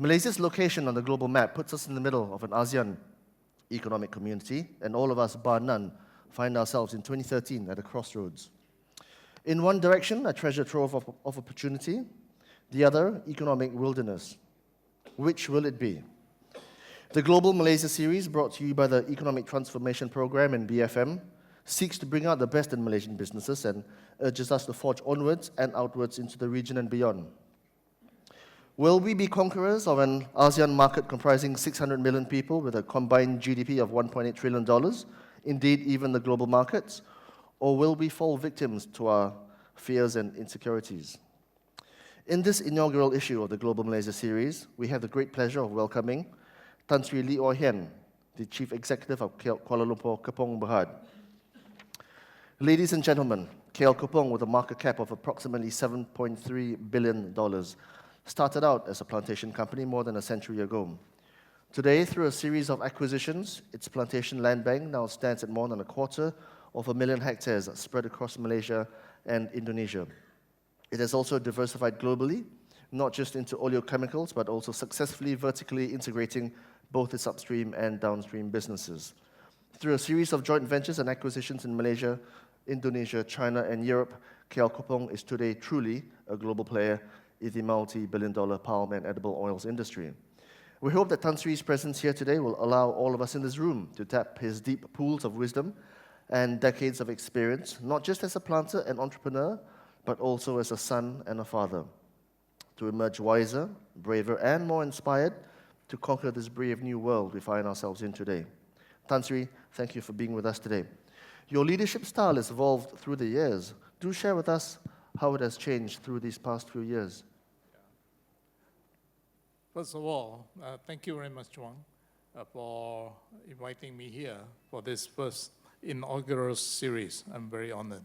Malaysia's location on the global map puts us in the middle of an ASEAN economic community, and all of us, bar none, find ourselves in 2013 at a crossroads. In one direction, a treasure trove of opportunity, the other, economic wilderness. Which will it be? The Global Malaysia Series, brought to you by the Economic Transformation Program and BFM, seeks to bring out the best in Malaysian businesses and urges us to forge onwards and outwards into the region and beyond. Will we be conquerors of an ASEAN market comprising 600 million people with a combined GDP of $1.8 trillion, indeed even the global markets, or will we fall victims to our fears and insecurities? In this inaugural issue of the Global Malaysia Series, we have the great pleasure of welcoming Tan Sri Lee or Hian, the Chief Executive of Kuala Lumpur Kepong Berhad. Ladies and gentlemen, KL Kepong, with a market cap of approximately $7.3 billion, started out as a plantation company more than a century ago. Today, through a series of acquisitions, its plantation land bank now stands at more than 250,000 hectares spread across Malaysia and Indonesia. It has also diversified globally, not just into oleochemicals, but also successfully vertically integrating both its upstream and downstream businesses. Through a series of joint ventures and acquisitions in Malaysia, Indonesia, China, and Europe, KL Kepong is today truly a global player in the multi-billion-dollar palm and edible oils industry. We hope that Tan Sri's presence here today will allow all of us in this room to tap his deep pools of wisdom and decades of experience, not just as a planter and entrepreneur, but also as a son and a father, to emerge wiser, braver, and more inspired to conquer this brave new world we find ourselves in today. Tan Sri, thank you for being with us today. Your leadership style has evolved through the years. Do share with us how it has changed through these past few years. First of all, thank you very much, Chuang, for inviting me here for this first inaugural series. I'm very honored.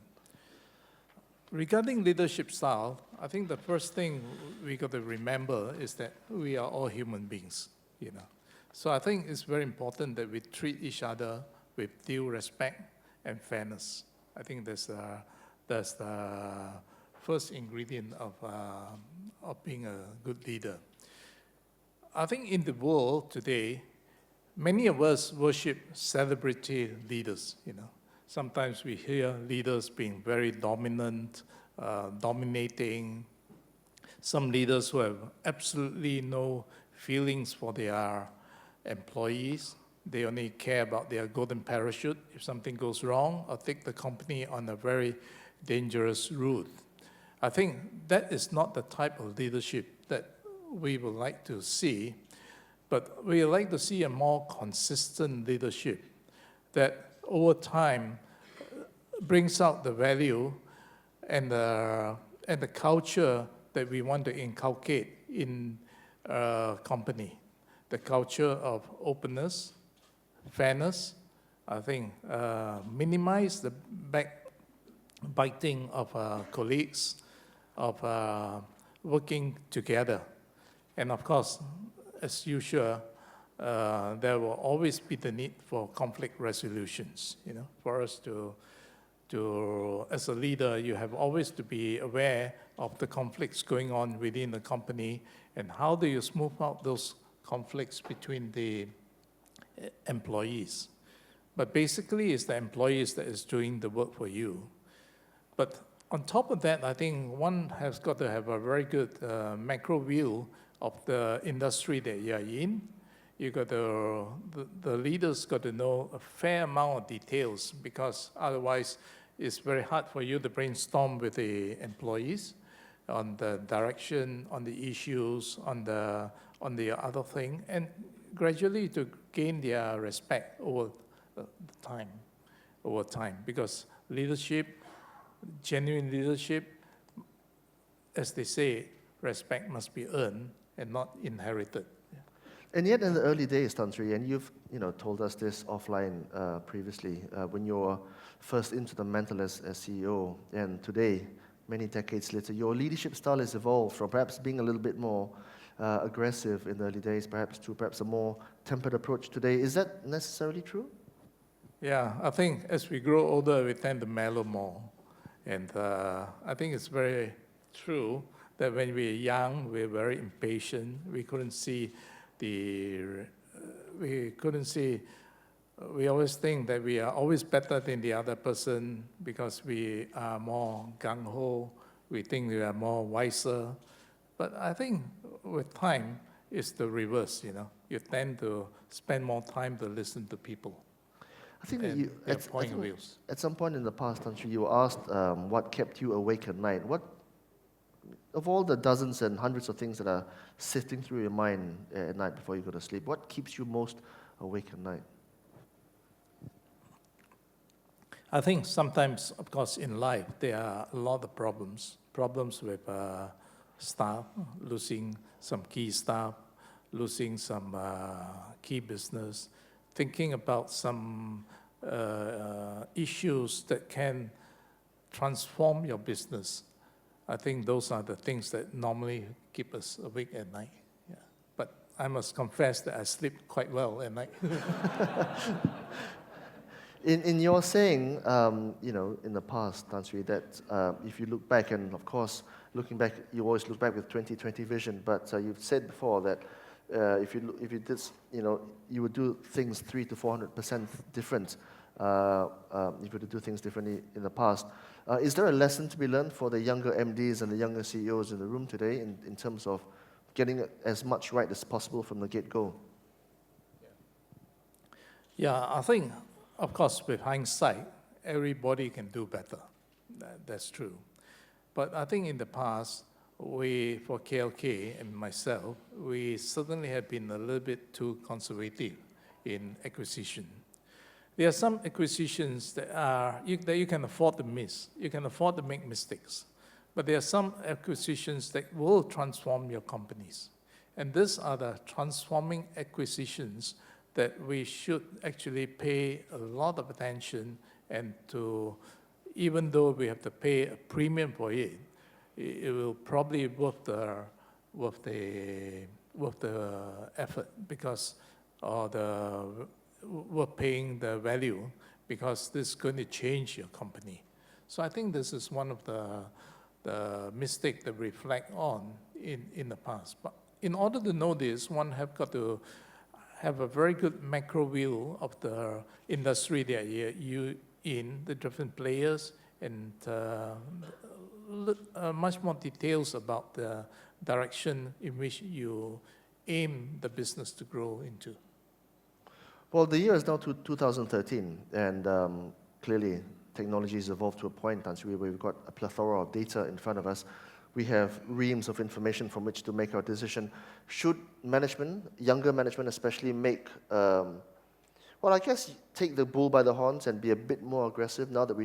Regarding leadership style, I think the first thing we got to remember is that we are all human beings, So I think it's very important that we treat each other with due respect and fairness. I think that's the first ingredient of being a good leader. I think in the world today, many of us worship celebrity leaders, Sometimes we hear leaders being very dominant, dominating. Some leaders who have absolutely no feelings for their employees. They only care about their golden parachute if something goes wrong or take the company on a very dangerous route. I think that is not the type of leadership that we would like to see, but we would like to see a more consistent leadership that over time brings out the value and the culture that we want to inculcate in a company. The culture of openness, fairness, I think minimize the backbiting of colleagues, of working together. And of course, as usual, there will always be the need for conflict resolutions. For us to, as a leader, you have always to be aware of the conflicts going on within the company and how do you smooth out those conflicts between the employees. But basically, it's the employees that is doing the work for you. But on top of that, I think one has got to have a very good macro view of the industry that you are in. You got to, the leaders got to know a fair amount of details because otherwise it's very hard for you to brainstorm with the employees on the direction, on the issues, on the other thing, and gradually to gain their respect over time. Because leadership, genuine leadership, as they say, respect must be earned and not inherited. And yet in the early days, Tan Sri, and you've told us this offline previously, when you were first into the mantle as CEO, and today, many decades later, your leadership style has evolved from perhaps being a little bit more aggressive in the early days, perhaps a more tempered approach today. Is that necessarily true? Yeah, I think as we grow older, we tend to mellow more. And I think it's very true that when we were young, we were very impatient. We couldn't see we always think that we are always better than the other person because we are more gung-ho. We think we are more wiser. But I think with time, it's the reverse, you know. You tend to spend more time to listen to people. I think that at some point in the past, Tan, you were asked what kept you awake at night. What, of all the dozens and hundreds of things that are sifting through your mind at night before you go to sleep, what keeps you most awake at night? I think sometimes, of course, in life, there are a lot of problems. Problems with staff, losing some key staff, losing some key business, thinking about some issues that can transform your business. I think those are the things that normally keep us awake at night. Yeah. But I must confess that I sleep quite well at night. In your saying, in the past, Tan Sri, that if you look back, and of course, looking back, you always look back with 20/20 vision. But you've said before that if you did, you would do things 300 to 400% different. If you were to do things differently in the past, is there a lesson to be learned for the younger MDs and the younger CEOs in the room today in terms of getting as much right as possible from the get-go? Yeah, I think, of course, with hindsight, everybody can do better. That's true. But I think in the past, for KLK and myself, we certainly have been a little bit too conservative in acquisition. There are some acquisitions that you can afford to miss. You can afford to make mistakes. But there are some acquisitions that will transform your companies. And these are the transforming acquisitions that we should actually pay a lot of attention, and even though we have to pay a premium for it, it will probably worth the effort because we're paying the value because this is going to change your company. So I think this is one of the mistakes that we reflect on in the past. But in order to know this, one have got to have a very good macro view of the industry that you're in, the different players, and much more details about the direction in which you aim the business to grow into. Well, the year is now 2013, and clearly technology has evolved to a point, Tan Sri, where we've got a plethora of data in front of us. We have reams of information from which to make our decision. Should management, younger management especially, take the bull by the horns and be a bit more aggressive now that we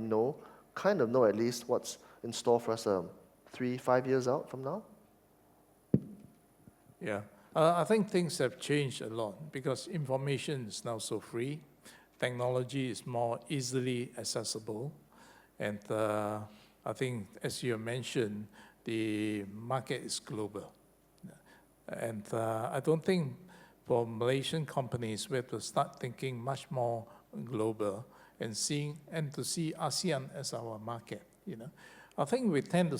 kind of know at least what's in store for us 3-5 years out from now? Yeah, I think things have changed a lot because information is now so free. Technology is more easily accessible. And I think, as you mentioned, the market is global. And I don't think for Malaysian companies, we have to start thinking much more global and to see ASEAN as our market. I think we tend to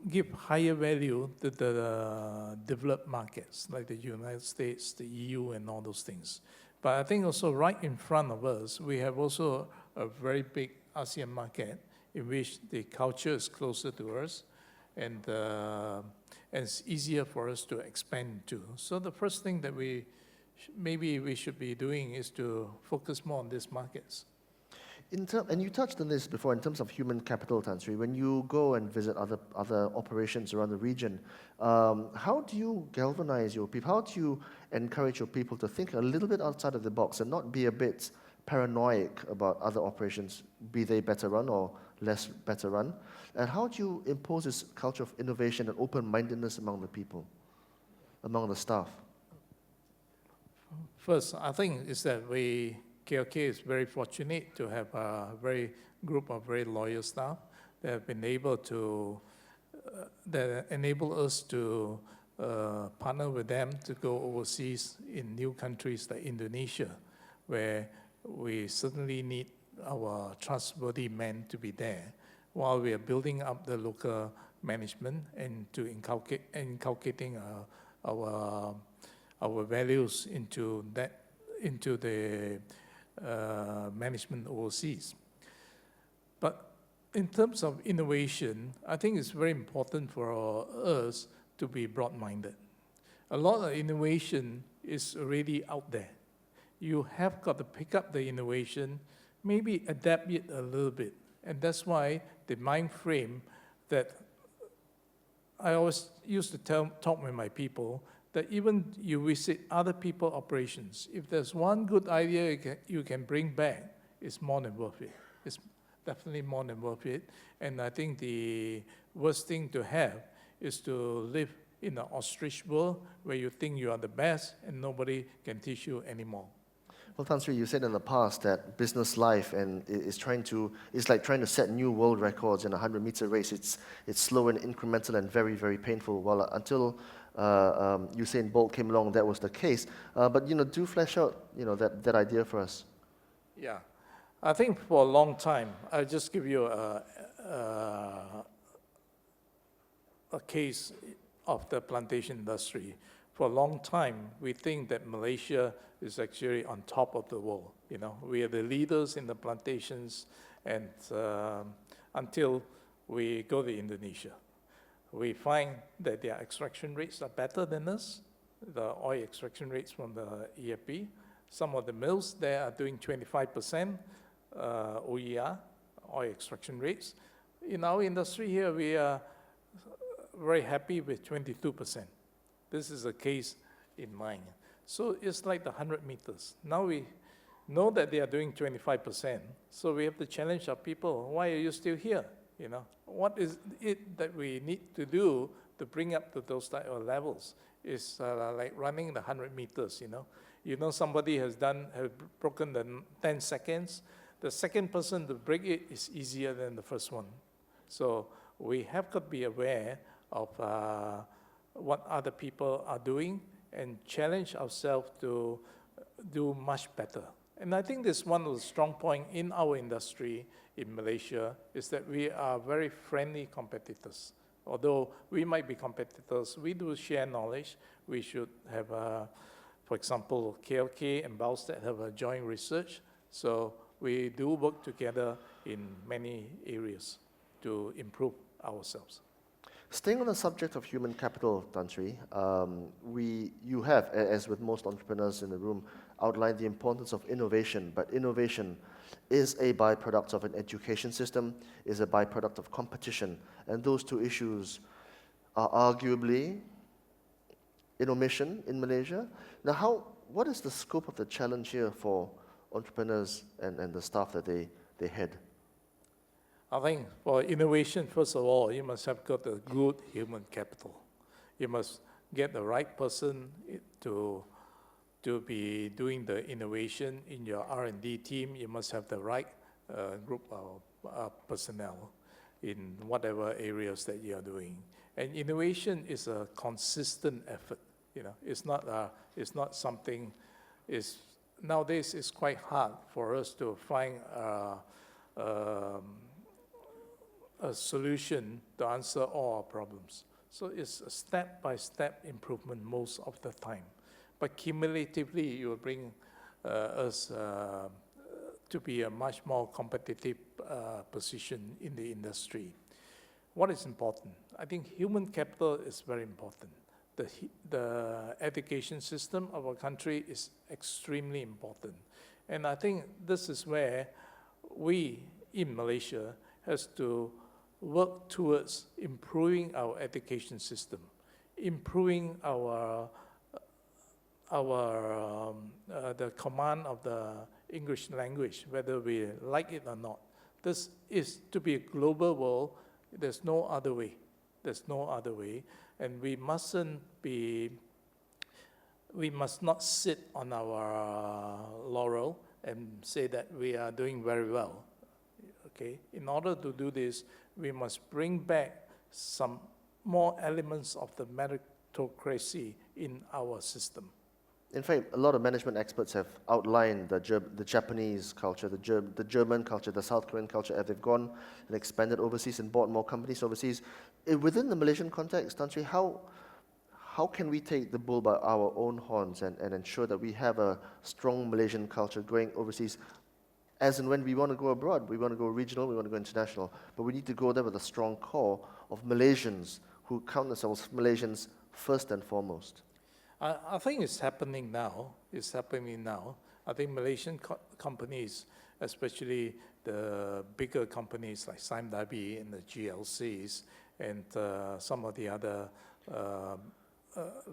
give higher value to the developed markets, like the United States, the EU, and all those things. But I think also right in front of us, we have also a very big ASEAN market in which the culture is closer to us and it's easier for us to expand to. So the first thing that maybe we should be doing is to focus more on these markets. And you touched on this before in terms of human capital, Tan Sri. When you go and visit other operations around the region, how do you galvanize your people? How do you encourage your people to think a little bit outside of the box and not be a bit paranoid about other operations, be they better run or less better run? And how do you impose this culture of innovation and open-mindedness among the people, among the staff? First, I think is that KLK is very fortunate to have a group of very loyal staff that have been able to, that enable us to partner with them to go overseas in new countries like Indonesia, where we certainly need our trustworthy men to be there. while we are building up the local management and to inculcating our values into the management overseas. But in terms of innovation, I think it's very important for us to be broad-minded. A lot of innovation is already out there. You have got to pick up the innovation, maybe adapt it a little bit. And that's why the mind frame that I always used to talk with my people, that even you visit other people's operations, if there's one good idea you can bring back, it's more than worth it. It's definitely more than worth it. And I think the worst thing to have is to live in an ostrich world where you think you are the best and nobody can teach you anymore. Well, Tan Sri, you said in the past that business life it's like trying to set new world records in a 100-meter race. It's slow and incremental and very, very painful. Well, until Usain Bolt came along, that was the case. But do flesh out that idea for us. Yeah, I think for a long time, I'll just give you a case of the plantation industry. For a long time, we think that Malaysia is actually on top of the world. We are the leaders in the plantations, and until we go to Indonesia, we find that their extraction rates are better than us, the oil extraction rates from the EFP. Some of the mills there are doing 25% OER, oil extraction rates. In our industry here, we are very happy with 22%. This is a case in mind. So it's like the 100 meters. Now we know that they are doing 25%, so we have to challenge our people. Why are you still here? What is it that we need to do to bring up to those type of levels? It's like running the 100 meters. Somebody has broken the 10 seconds. The second person to break it is easier than the first one. So we have got to be aware of what other people are doing and challenge ourselves to do much better. And I think this one of the strong points in our industry in Malaysia is that we are very friendly competitors. Although we might be competitors, we do share knowledge. We should have, for example, KLK and Balstead have a joint research. So we do work together in many areas to improve ourselves. Staying on the subject of human capital, Tan Sri, you have, as with most entrepreneurs in the room, outlined the importance of innovation. But innovation is a byproduct of an education system, is a byproduct of competition. And those two issues are arguably in omission in Malaysia. Now, what is the scope of the challenge here for entrepreneurs and the staff that they head? I think for innovation, first of all, you must have got a good human capital. You must get the right person to be doing the innovation in your R&D team. You must have the right group of personnel in whatever areas that you are doing. And innovation is a consistent effort. It's not something. Nowadays it's quite hard for us to find a solution to answer all our problems. So it's a step-by-step improvement most of the time. But cumulatively, you will bring us to be a much more competitive position in the industry. What is important? I think human capital is very important. The education system of our country is extremely important. And I think this is where we in Malaysia has to work towards improving our education system, improving the command of the English language, whether we like it or not. This is to be a global world. There's no other way. There's no other way, and we must not sit on our laurel and say that we are doing very well. Okay, in order to do this, we must bring back some more elements of the meritocracy in our system. In fact, a lot of management experts have outlined the Japanese culture, the German culture, the South Korean culture, as they've gone and expanded overseas and bought more companies overseas. Within the Malaysian context, Tan Sri, how can we take the bull by our own horns and ensure that we have a strong Malaysian culture going overseas? As and when we want to go abroad, we want to go regional, we want to go international, but we need to go there with a strong core of Malaysians who count themselves Malaysians first and foremost. I think it's happening now. It's happening now. I think Malaysian companies, especially the bigger companies like Sime Darby and the GLCs and some of the other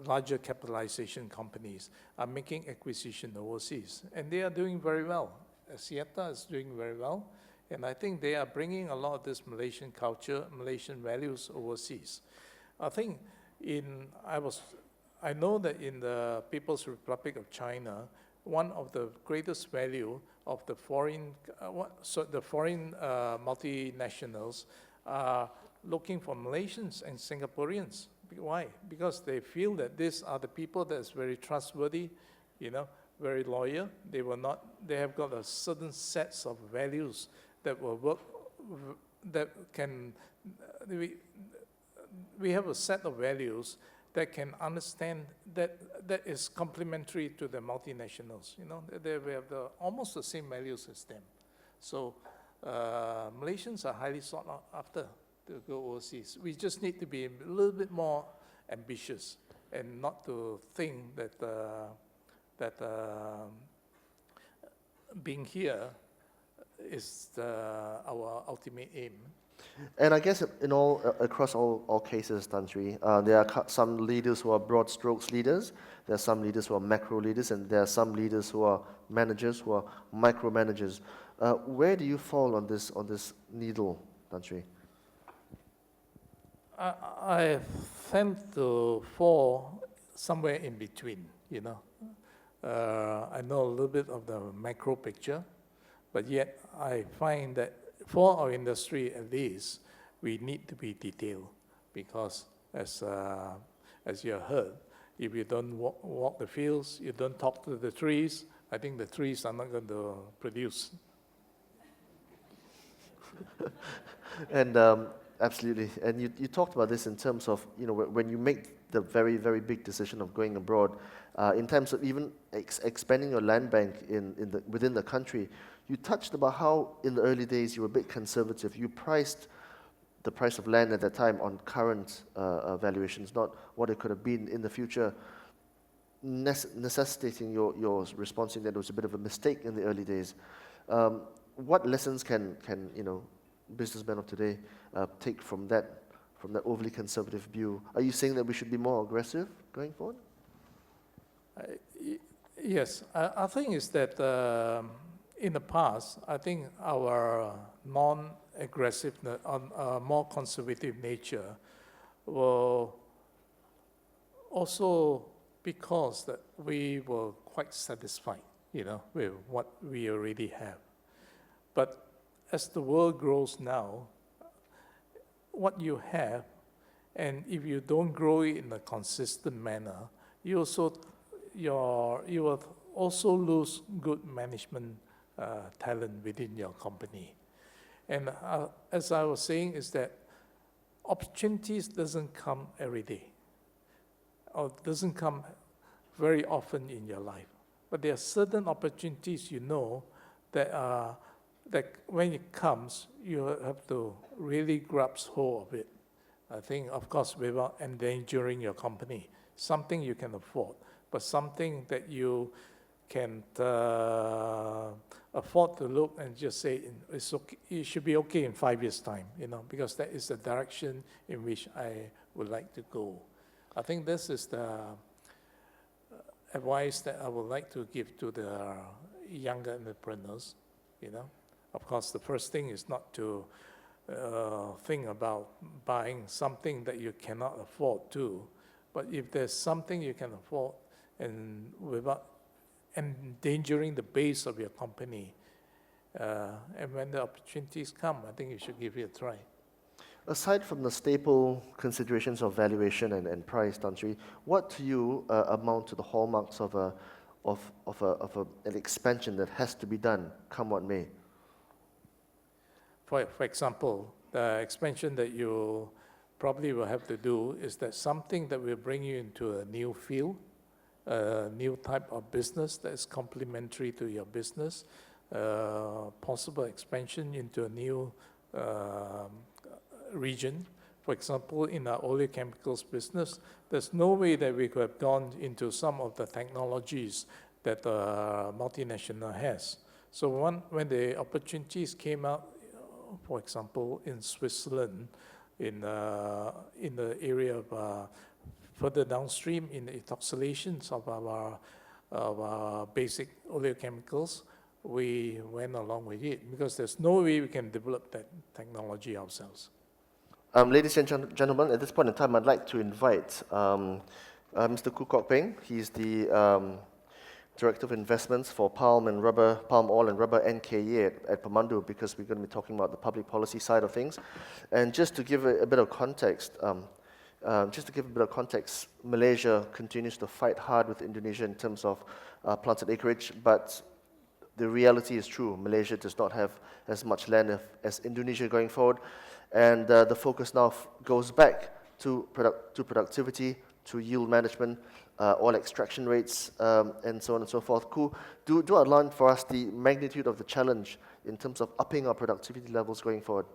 larger capitalization companies are making acquisition overseas, and they are doing very well. Axiata is doing very well, and I think they are bringing a lot of this Malaysian culture, Malaysian values overseas. I think I know that in the People's Republic of China, one of the greatest value of the foreign multinationals are looking for Malaysians and Singaporeans. Why? Because they feel that these are the people that's very trustworthy, very loyal. They have got a certain sets of values that will work, that can, we have a set of values that can understand that is complementary to the multinationals. We have almost the same values as them. So Malaysians are highly sought after to go overseas. We just need to be a little bit more ambitious and not to think that being here is our ultimate aim. And I guess across all cases, Tan Sri, there are some leaders who are broad strokes leaders, there are some leaders who are macro leaders, and there are some leaders who are managers, who are micromanagers. Where do you fall on this needle, Tan Sri? I tend to fall somewhere in between, I know a little bit of the macro picture, but yet I find that for our industry at least, we need to be detailed, because as you have heard, if you don't walk the fields, you don't talk to the trees, I think the trees are not going to produce. And absolutely. And you talked about this in terms of, when you make the very, very big decision of going abroad, in terms of even expanding your land bank within the country, you touched about how in the early days you were a bit conservative. You priced the price of land at that time on current valuations, not what it could have been in the future, necessitating your response that it was a bit of a mistake in the early days. What lessons can businessmen of today take from that overly conservative view? Are you saying that we should be more aggressive going forward? Yes, I think is that in the past, I think our non-aggressive, more conservative nature were also because that we were quite satisfied, with what we already have. But as the world grows now, what you have, and if you don't grow it in a consistent manner, you will also lose good management talent within your company. And as I was saying, is that opportunities doesn't come every day, or doesn't come very often in your life. But there are certain opportunities that when it comes, you have to really grasp hold of it. I think, of course, without endangering your company, something you can afford, but something that you can afford to look and just say, it's okay, it should be okay in 5 years' time, because that is the direction in which I would like to go. I think this is the advice that I would like to give to the younger entrepreneurs, Of course, the first thing is not to think about buying something that you cannot afford to, but if there's something you can afford and without endangering the base of your company, and when the opportunities come, I think you should give it a try. Aside from the staple considerations of valuation and price, Tan Sri, what to you amount to the hallmarks of an expansion that has to be done, come what may? For example, the expansion that you probably will have to do is that something that will bring you into a new field, a new type of business that is complementary to your business, possible expansion into a new region. For example, in our oleochemicals business, there's no way that we could have gone into some of the technologies that the multinational has. So when the opportunities came out, for example, in Switzerland, in the area of further downstream in the ethoxylations of our basic oleochemicals, we went along with it because there's no way we can develop that technology ourselves. Ladies and gentlemen, at this point in time, I'd like to invite Mr. Khoo. He's the Director of Investments for palm oil and rubber NKE at Pemandu, because we're going to be talking about the public policy side of things. And just to give a bit of context, Malaysia continues to fight hard with Indonesia in terms of planted acreage, but the reality is true. Malaysia does not have as much land as Indonesia going forward. And the focus now goes back to productivity, to yield management, oil extraction rates, and so on and so forth. Khoo, do outline for us the magnitude of the challenge in terms of upping our productivity levels going forward.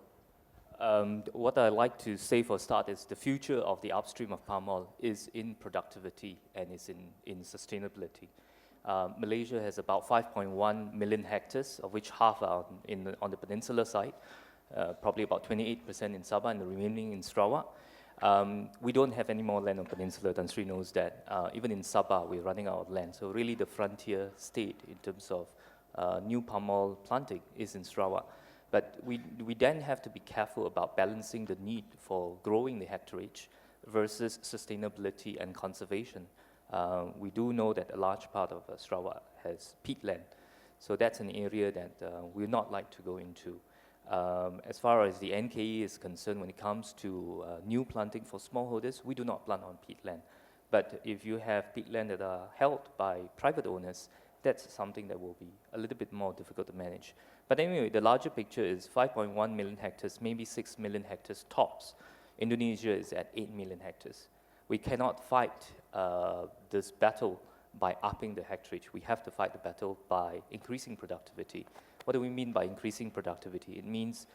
What I like to say for a start is the future of the upstream of palm oil is in productivity and is in sustainability. Malaysia has about 5.1 million hectares, of which half are on the peninsular side. Probably about 28% in Sabah and the remaining in Sarawak. We don't have any more land on Peninsula. Tan Sri knows that. Even in Sabah, we're running out of land. So really the frontier state in terms of new palm oil planting is in Sarawak. But we then have to be careful about balancing the need for growing the hectareage versus sustainability and conservation. We do know that a large part of Sarawak has peat land. So that's an area that we'd not like to go into. As far as the NKE is concerned, when it comes to new planting for smallholders, we do not plant on peatland. But if you have peatland that are held by private owners, that's something that will be a little bit more difficult to manage. But anyway, the larger picture is 5.1 million hectares, maybe 6 million hectares tops. Indonesia is at 8 million hectares. We cannot fight this battle by upping the hectareage. We have to fight the battle by increasing productivity. What do we mean by increasing productivity? It means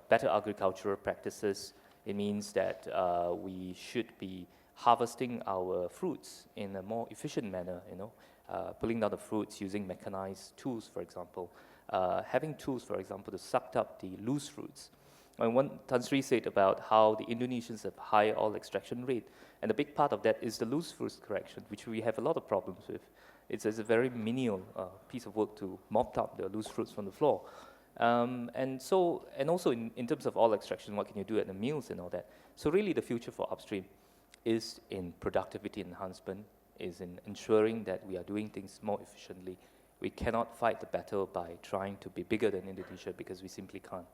better agricultural practices. It means that we should be harvesting our fruits in a more efficient manner, pulling down the fruits using mechanized tools, for example. Having tools, for example, to suck up the loose fruits. And what Tan Sri said about how the Indonesians have high oil extraction rate, and a big part of that is the loose fruits correction, which we have a lot of problems with. It's a very menial piece of work to mop up the loose fruits from the floor. And also in terms of oil extraction, what can you do at the mills and all that? So really the future for upstream is in productivity enhancement, is in ensuring that we are doing things more efficiently. We cannot fight the battle by trying to be bigger than Indonesia because we simply can't.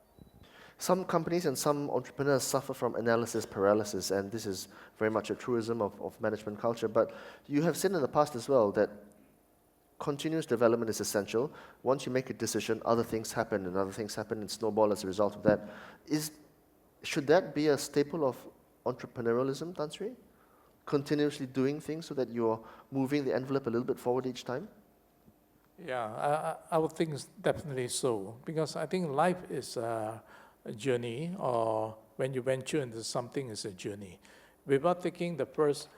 Some companies and some entrepreneurs suffer from analysis paralysis, and this is very much a truism of management culture. But you have said in the past as well that continuous development is essential. Once you make a decision, other things happen, and other things happen and snowball as a result of that. Should that be a staple of entrepreneurialism, Tan Sri? Continuously doing things so that you're moving the envelope a little bit forward each time? Yeah, I would think definitely so, because I think life is a journey, or when you venture into something, it's a journey. Without taking the first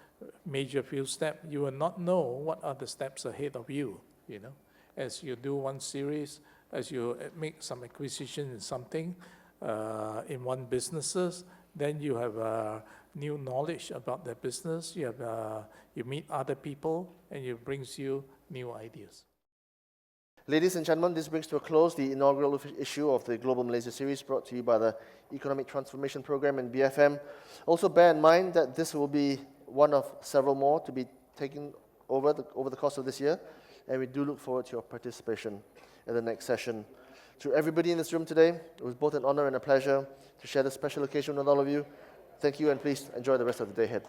major few steps, you will not know what are the steps ahead of you, As you do one series, as you make some acquisition in something, in one businesses, then you have new knowledge about the business, you meet other people, and it brings you new ideas. Ladies and gentlemen, this brings to a close the inaugural issue of the Global Malaysia Series, brought to you by the Economic Transformation Program and BFM. Also bear in mind that this will be one of several more to be taken over the course of this year, and we do look forward to your participation in the next session. To everybody in this room today, it was both an honor and a pleasure to share this special occasion with all of you. Thank you, and please enjoy the rest of the day ahead.